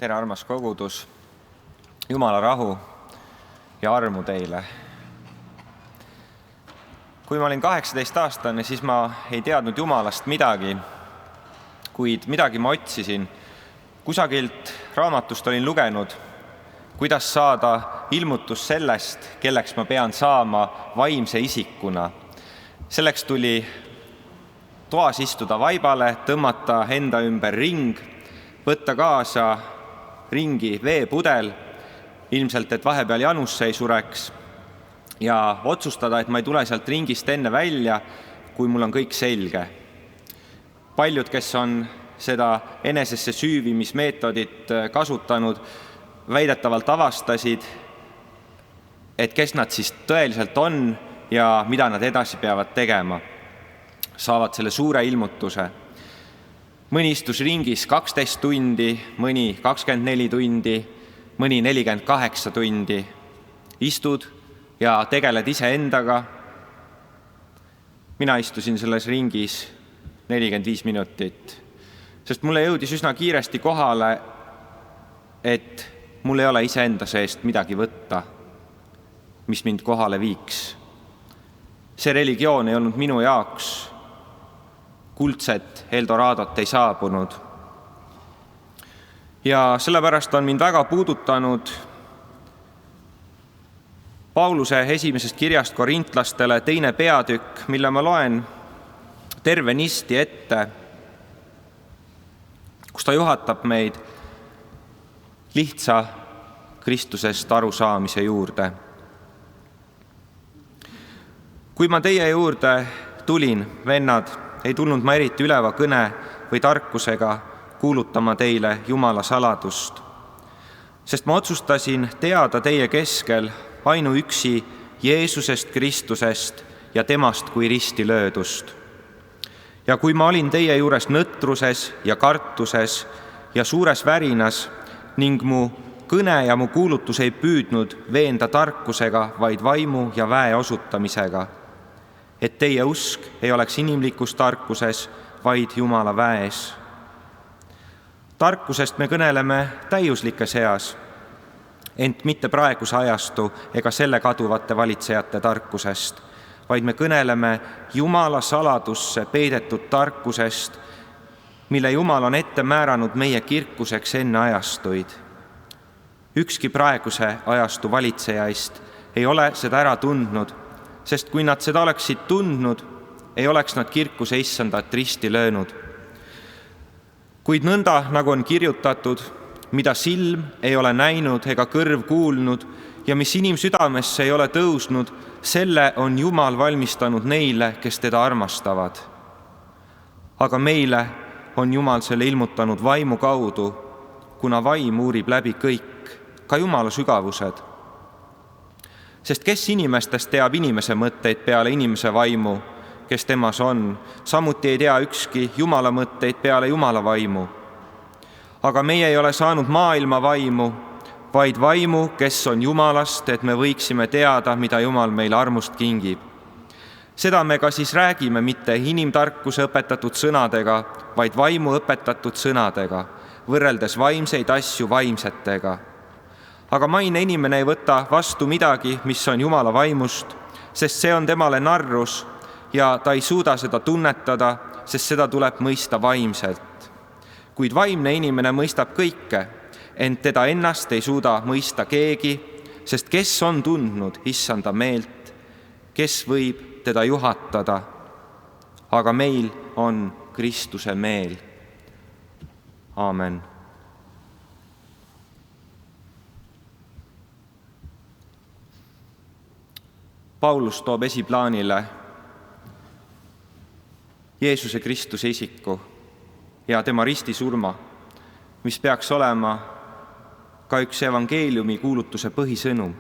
tere, armas kogudus, Jumala rahu ja armu teile. Kui ma olin 18-aastane, siis ma ei teadnud Jumalast midagi, kuid midagi ma otsisin. Kusagilt raamatust olin lugenud, kuidas saada ilmutus sellest, kelleks ma pean saama vaimse isikuna. Selleks tuli toas istuda vaibale, tõmmata enda ümber ring, võtta kaasa ringi veepudel, ilmselt, et vahepeal janusse ei sureks, ja otsustada, et ma ei tule sealt ringist enne välja, kui mul on kõik selge. Paljud, kes on seda enesesse süüvimismeetodit kasutanud, väidetavalt avastasid, et kes nad siis tõeliselt on ja mida nad edasi peavad tegema. Saavad selle suure ilmutuse. Mõni istus ringis 12 tundi, mõni 24 tundi, mõni 48 tundi. Istud ja tegeled iseendaga. Mina istusin selles ringis 45 minutit, sest mulle jõudis üsna kiiresti kohale, et mul ei ole iseenda seest midagi võtta, mis mind kohale viiks. See religioon ei olnud minu jaoks. Kuldset Eldoradot ei saabunud. Ja sellepärast on mind väga puudutanud Pauluse esimesest kirjast korintlastele 2. peatükk, mille ma loen tervenisti ette, kus ta juhatab meid lihtsa Kristusest arusaamise juurde. Kui ma teie juurde tulin, vennad, ei tulnud ma eriti üleva kõne või tarkusega kuulutama teile Jumala saladust, sest ma otsustasin teada teie keskel ainuüksi Jeesusest Kristusest ja temast kui risti löödust. Ja kui ma olin teie juures nõtruses ja kartuses ja suures värinas ning mu kõne ja mu kuulutus ei püüdnud veenda tarkusega, vaid vaimu ja väe osutamisega, et teie usk ei oleks inimlikus tarkuses, vaid Jumala väes. Tarkusest me kõneleme täiuslikes eas, ent mitte praeguse ajastu ega selle kaduvate valitsejate tarkusest, vaid me kõneleme Jumala saladusse peidetud tarkusest, mille Jumal on ette määranud meie kirkuseks enne ajastuid. Ükski praeguse ajastu valitsejaist ei ole seda ära tundnud, sest kui nad seda oleksid tundnud, ei oleks nad kirkuse issandat risti löönud. Kuid nõnda, nagu on kirjutatud, mida silm ei ole näinud ega kõrv kuulnud ja mis inimsüdamesse ei ole tõusnud, selle on Jumal valmistanud neile, kes teda armastavad. Aga meile on Jumal selle ilmutanud vaimu kaudu, kuna vaim uurib läbi kõik, ka Jumala sügavused. Sest kes inimestest teab inimese mõtteid peale inimese vaimu, kes temas on, samuti ei tea ükski Jumala mõtteid peale Jumala vaimu. Aga meie ei ole saanud maailma vaimu, vaid vaimu, kes on Jumalast, et me võiksime teada, mida Jumal meile armust kingib. Seda me ka siis räägime mitte inimtarkuse õpetatud sõnadega, vaid vaimu õpetatud sõnadega, võrreldes vaimseid asju vaimsetega. Aga maine inimene ei võta vastu midagi, mis on Jumala vaimust, sest see on temale narrus ja ta ei suuda seda tunnetada, sest seda tuleb mõista vaimselt. Kuid vaimne inimene mõistab kõike, ent teda ennast ei suuda mõista keegi, sest kes on tundnud issanda meelt, kes võib teda juhatada, aga meil on Kristuse meel. Aamen. Paulus toob esiplaanile Jeesuse Kristuse isiku ja tema ristisurma, mis peaks olema ka üks evangeeliumi kuulutuse põhisõnum.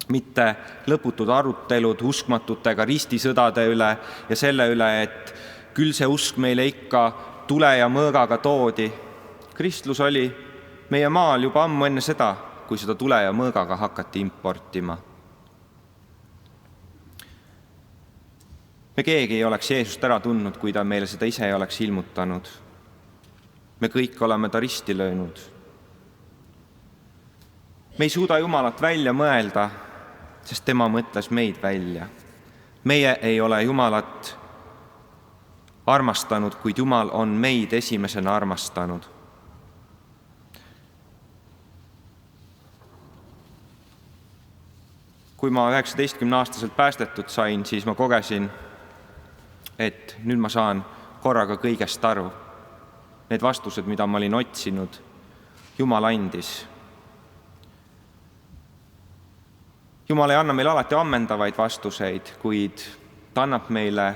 Mitte lõputud arutelud uskmatutega ristisõdade üle ja selle üle, et küll see usk meile ikka tule ja mõõgaga toodi. Kristlus oli meie maal juba ammu enne seda, kui seda tule ja mõõgaga hakati importima. Me keegi ei oleks Jeesust ära tundnud, kui ta meile seda ise ei oleks ilmutanud. Me kõik oleme ta risti löönud Me ei suuda Jumalat välja mõelda, sest tema mõtles meid välja. Meie ei ole Jumalat armastanud, kuid Jumal on meid esimesena armastanud. Kui ma 19-aastaselt päästetud sain, siis ma kogesin, et nüüd ma saan korraga kõigest aru. Need vastused, mida ma olin otsinud, Jumal andis. Jumal ei anna meile alati ammendavaid vastuseid, kuid ta annab meile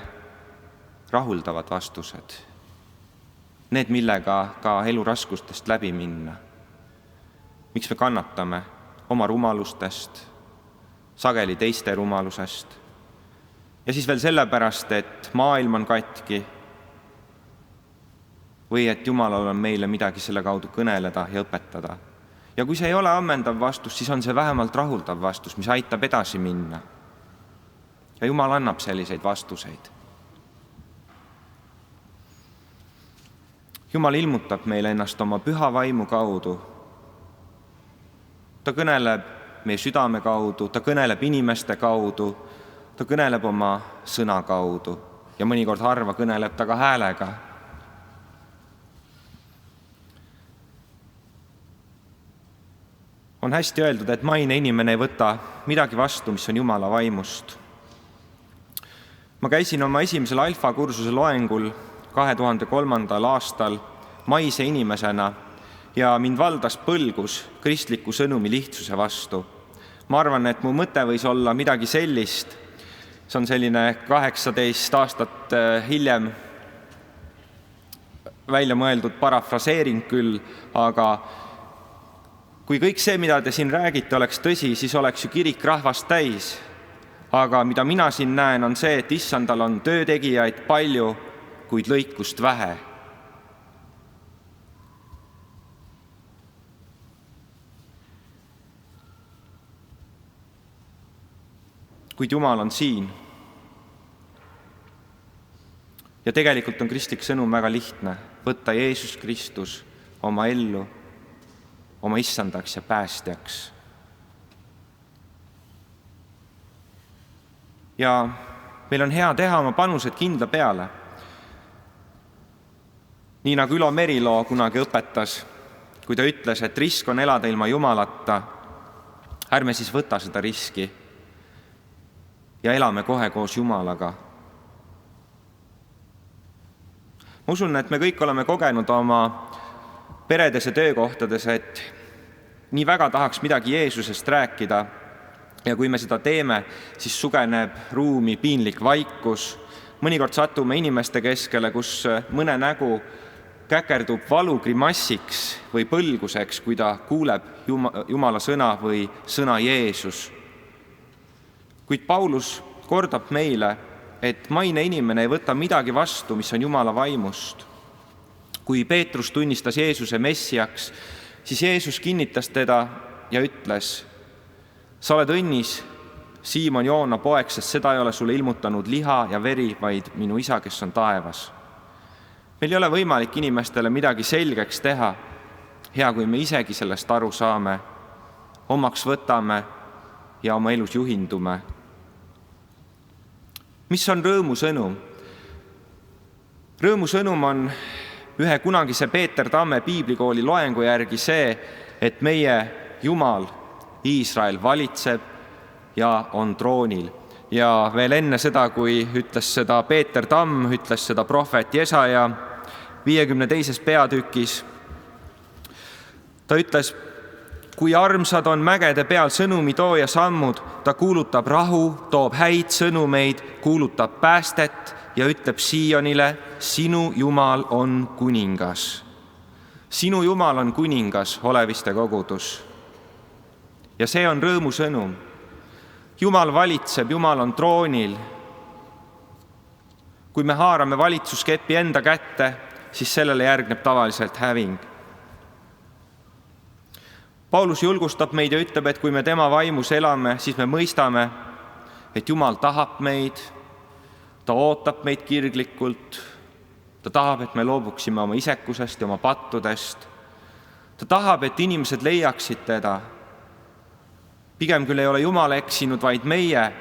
rahuldavad vastused. Need, millega ka elu raskustest läbi minna. Miks me kannatame? Oma rumalustest, sageli teiste rumalusest. Ja siis veel sellepärast, et maailm on katki või et Jumalal on meile midagi selle kaudu kõneleda ja õpetada. Ja kui see ei ole ammendav vastus, siis on see vähemalt rahuldav vastus, mis aitab edasi minna. Ja Jumal annab selliseid vastuseid. Jumal ilmutab meile ennast oma püha vaimu kaudu. Ta kõneleb meie südame kaudu, ta kõneleb inimeste kaudu, ta kõneleb oma sõna kaudu ja mõnikord harva kõneleb ta ka häälega. On hästi öeldud, et maine inimene ei võta midagi vastu, mis on Jumala vaimust. Ma käisin oma esimesel alfa-kursuse loengul 2003. aastal maise inimesena ja mind valdas põlgus kristliku sõnumi lihtsuse vastu. Ma arvan, et mu mõte võis olla midagi sellist, see on selline 18 aastat hiljem välja mõeldud parafraseering küll, aga kui kõik see, mida te siin räägite, oleks tõsi, siis oleks ju kirik rahvast täis. Aga mida mina siin näen, on see, et issandal on töötegijaid palju, kuid lõikust vähe. Kuid Jumal on siin. Ja tegelikult on kristlik sõnum väga lihtne. Võtta Jeesus Kristus oma ellu, oma issandaks ja päästjaks. Ja meil on hea teha oma panused kindla peale. Nii nagu Ülo Meriloo kunagi õpetas, kui ta ütles, et risk on elada ilma Jumalata, ärme siis võta seda riski ja elame kohe koos Jumalaga. Ma usun, et me kõik oleme kogenud oma peredes ja töökohtades, et nii väga tahaks midagi Jeesusest rääkida ja kui me seda teeme, siis sugeneb ruumi piinlik vaikus. Mõnikord satume inimeste keskele, kus mõne nägu käkerdub valugrimassiks või põlguseks, kui ta kuuleb Jumala sõna või sõna Jeesus. Kuid Paulus kordab meile, et maine inimene ei võta midagi vastu, mis on Jumala vaimust. Kui Peetrus tunnistas Jeesuse messiaks, siis Jeesus kinnitas teda ja ütles, sa oled õnnis, Siimon Joona poeg, sest seda ei ole sulle ilmutanud liha ja veri, vaid minu isa, kes on taevas. Meil ei ole võimalik inimestele midagi selgeks teha, hea kui me isegi sellest aru saame, omaks võtame ja oma elus juhindume. Mis on rõõmusõnum? Rõõmusõnum on ühe kunagise Peeter Tamme piiblikooli loengu järgi see, et meie Jumal, Iisrael, valitseb ja on troonil. Ja veel enne seda, kui ütles seda Peeter Tamm, ütles seda prohvet Jesaja 52. peatükis. Ta ütles, kui armsad on mägede peal sõnumitooja sammud, ta kuulutab rahu, toob häid sõnumeid, kuulutab päästet ja ütleb Siionile, sinu Jumal on kuningas. Sinu Jumal on kuningas, oleviste kogudus. Ja see on rõõmusõnum. Jumal valitseb, Jumal on troonil. Kui me haarame valitsuskepi enda kätte, siis sellele järgneb tavaliselt häving. Paulus julgustab meid ja ütleb, et kui me tema vaimus elame, siis me mõistame, et Jumal tahab meid, ta ootab meid kirglikult, ta tahab, et me loobuksime oma isekusest ja oma pattudest. Ta tahab, et inimesed leiaksid teda Pigem küll ei ole Jumal eksinud, vaid meie.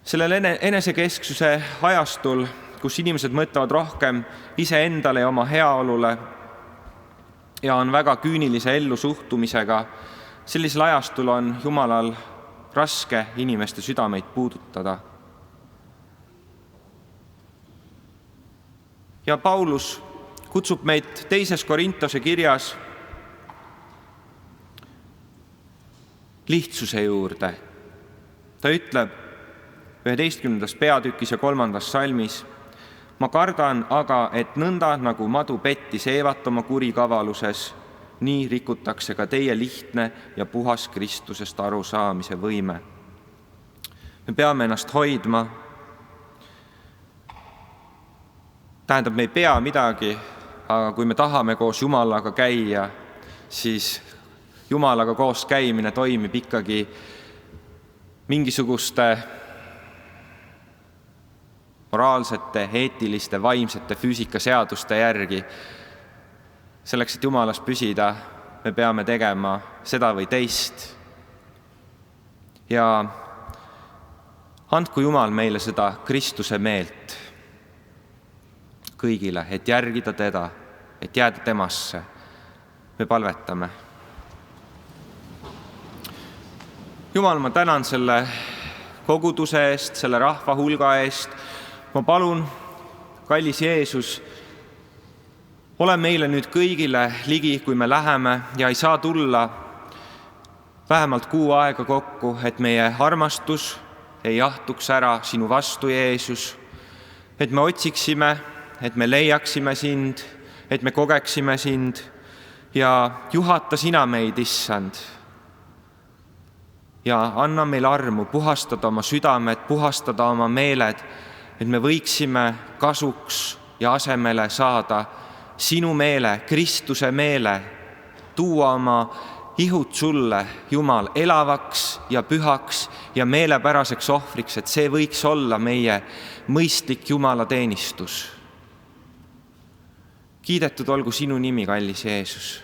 Sellel enesekesksuse ajastul, kus inimesed mõtlevad rohkem iseendale ja oma heaolule ja on väga küünilise ellusuhtumisega, sellisel ajastul on Jumalal raske inimeste südameid puudutada. Ja Paulus kutsub meid 2. Korintuse kirjas lihtsuse juurde. Ta ütleb 11. peatükis ja 3. salmis: ma kardan aga, et nõnda nagu madu pettis Eevat oma kurikavaluses, nii rikutakse ka teie lihtne ja puhas Kristusest arusaamise võime. Me peame ennast hoidma. Tähendab, me ei pea midagi, aga kui me tahame koos Jumalaga käia, siis Jumalaga koos käimine toimib ikkagi mingisuguste moraalsete, eetiliste, vaimsete füüsikaseaduste järgi. Selleks, et Jumalas püsida, me peame tegema seda või teist. Ja andku Jumal meile seda Kristuse meelt kõigile, et järgida teda, et jääda temasse. Me palvetame. Jumal, ma tänan selle koguduse eest, selle rahva hulga eest. Ma palun, kallis Jeesus, ole meile nüüd kõigile ligi, kui me läheme ja ei saa tulla vähemalt 6 aega kokku, et meie armastus ei jahtuks ära sinu vastu, Jeesus, et me otsiksime, et me leiaksime sind, et me kogeksime sind ja juhata sina meid, Issand. Ja anna meil armu puhastada oma südamed, puhastada oma meeled, et me võiksime kasuks ja asemele saada sinu meele, Kristuse meele, tuua oma ihud sulle, Jumal, elavaks ja pühaks ja meelepäraseks ohvriks, et see võiks olla meie mõistlik Jumala teenistus. Kiidetud olgu sinu nimi, kallis Jeesus.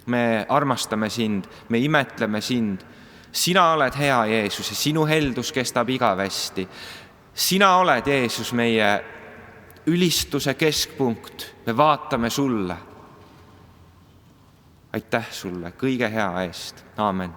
Me armastame sind, me imetleme sind. Sina oled hea, Jeesus, ja sinu heldus kestab igavesti. Sina oled, Jeesus, meie ülistuse keskpunkt. Me vaatame sulle. Aitäh sulle kõige hea eest. Aamen.